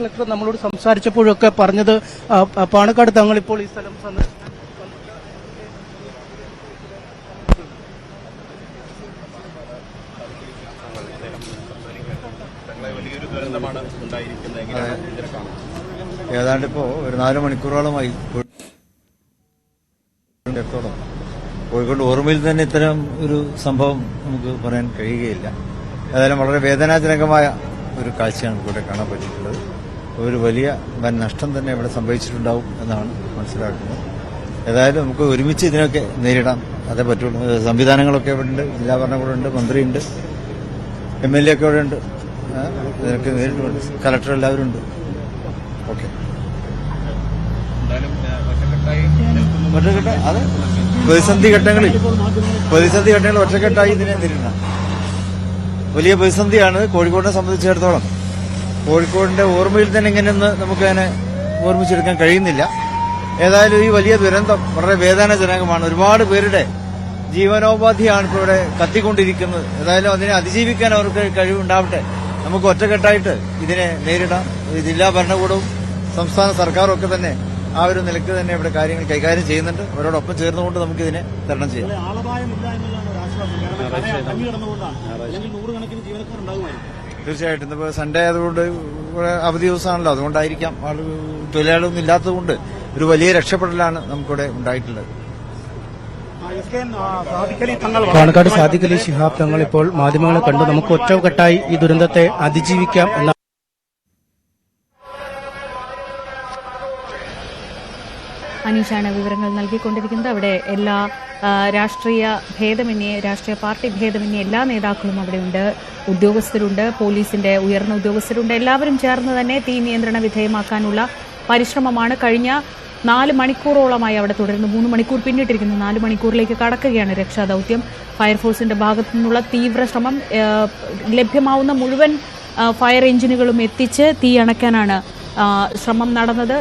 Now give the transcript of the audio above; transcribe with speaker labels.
Speaker 1: Collector നമ്മളോട് സംസാരിച്ചപ്പോഴൊക്കെ പറഞ്ഞത് പാണക്കാട് തങ്ങൾ ഇപ്പോൾ ഈ സ്ഥലം സന്ദർശിച്ചു.
Speaker 2: ഏതാണ്ട് ഇപ്പോൾ ഒരു 4 മണിക്കൂറോളമായി കോഴിക്കോട് ഓർമ്മയിൽ തന്നെ ഇത്തരം ഒരു സംഭവം നമുക്ക് പറയാൻ കഴിയുകയില്ല. ഏതായാലും വളരെ വേദനാജനകമായ ഒരു കാഴ്ചയാണ് ഇവിടെ കാണാൻ പറ്റിയിട്ടുള്ളത്. ഒരു വലിയ വൻ നഷ്ടം തന്നെ ഇവിടെ സംഭവിച്ചിട്ടുണ്ടാവും എന്നാണ് മനസ്സിലാക്കുന്നത്. ഏതായാലും നമുക്ക് ഒരുമിച്ച് ഇതിനൊക്കെ നേരിടാം, അതേ പറ്റുള്ളൂ. സംവിധാനങ്ങളൊക്കെ ഇവിടെ ഉണ്ട്, ജില്ലാ ഭരണകൂടമുണ്ട്, മന്ത്രിയുണ്ട്, MLA ഒക്കെ ഇവിടെ ഉണ്ട്, ഇതിനൊക്കെ നേരിട്ടുണ്ട്, കലക്ടർ എല്ലാവരും ഉണ്ട്. ഓക്കെ, അത് പ്രതിസന്ധി ഘട്ടങ്ങളിൽ ഒറ്റക്കെട്ടായി ഇതിനെ നേരിടണം. വലിയ പ്രതിസന്ധിയാണ് കോഴിക്കോടിനെ സംബന്ധിച്ചിടത്തോളം. കോഴിക്കോടിന്റെ ഓർമ്മയിൽ തന്നെ ഇങ്ങനെയൊന്ന് നമുക്കതിനെ ഓർമ്മിച്ചെടുക്കാൻ കഴിയുന്നില്ല. ഏതായാലും ഈ വലിയ ദുരന്തം വളരെ വേദനാജനകമാണ്. ഒരുപാട് പേരുടെ ജീവനോപാധിയാണ് ഇപ്പോൾ ഇവിടെ കത്തിക്കൊണ്ടിരിക്കുന്നത്. ഏതായാലും അതിനെ അതിജീവിക്കാൻ അവർക്ക് കഴിവുണ്ടാവട്ടെ. നമുക്ക് ഒറ്റക്കെട്ടായിട്ട് ഇതിനെ നേരിടാം. ജില്ലാ ഭരണകൂടവും സംസ്ഥാന സർക്കാരും ഒക്കെ തന്നെ ആ ഒരു നിലയ്ക്ക് തന്നെ ഇവിടെ കാര്യങ്ങൾ കൈകാര്യം ചെയ്യുന്നുണ്ട്. അവരോടൊപ്പം ചേർന്നുകൊണ്ട് നമുക്കിതിനെ തരണം ചെയ്യാം. തീർച്ചയായിട്ടും ഇന്നിപ്പോൾ സൺഡേ ആയതുകൊണ്ട് അവധി ദിവസമാണല്ലോ, അതുകൊണ്ടായിരിക്കാം തൊഴിലാളികളൊന്നും ഇല്ലാത്തതുകൊണ്ട് ഒരു വലിയ രക്ഷപ്പെടലാണ് നമുക്കിവിടെ ഉണ്ടായിട്ടുള്ളത്.
Speaker 1: പാണക്കാട് സാദിഖ് അലി ശിഹാബ് തങ്ങൾ ഇപ്പോൾ മാധ്യമങ്ങളെ കണ്ടു. നമുക്ക് ഒറ്റക്കെട്ടായി ഈ ദുരന്തത്തെ അതിജീവിക്കാം എന്ന
Speaker 3: അനീഷാണ് വിവരങ്ങൾ നൽകിക്കൊണ്ടിരിക്കുന്നത്. അവിടെ എല്ലാ രാഷ്ട്രീയ പാർട്ടി ഭേദമന്യേ എല്ലാ നേതാക്കളും അവിടെയുണ്ട്, ഉദ്യോഗസ്ഥരുണ്ട്, പോലീസിന്റെ ഉയർന്ന ഉദ്യോഗസ്ഥരുണ്ട്. എല്ലാവരും ചേർന്ന് തന്നെ തീ നിയന്ത്രണ വിധേയമാക്കാനുള്ള പരിശ്രമമാണ് കഴിഞ്ഞ 4 മണിക്കൂറോളമായി അവിടെ തുടരുന്നു. 3 മണിക്കൂർ പിന്നിട്ടിരിക്കുന്നു. 4 മണിക്കൂറിലേക്ക് കടക്കുകയാണ് രക്ഷാദൌത്യം. ഫയർഫോഴ്സിന്റെ ഭാഗത്തു നിന്നുള്ള തീവ്ര ശ്രമം, ലഭ്യമാവുന്ന മുഴുവൻ ഫയർ എഞ്ചിനുകളും എത്തിച്ച് തീ അണയ്ക്കാനാണ് ശ്രമം നടന്നത്.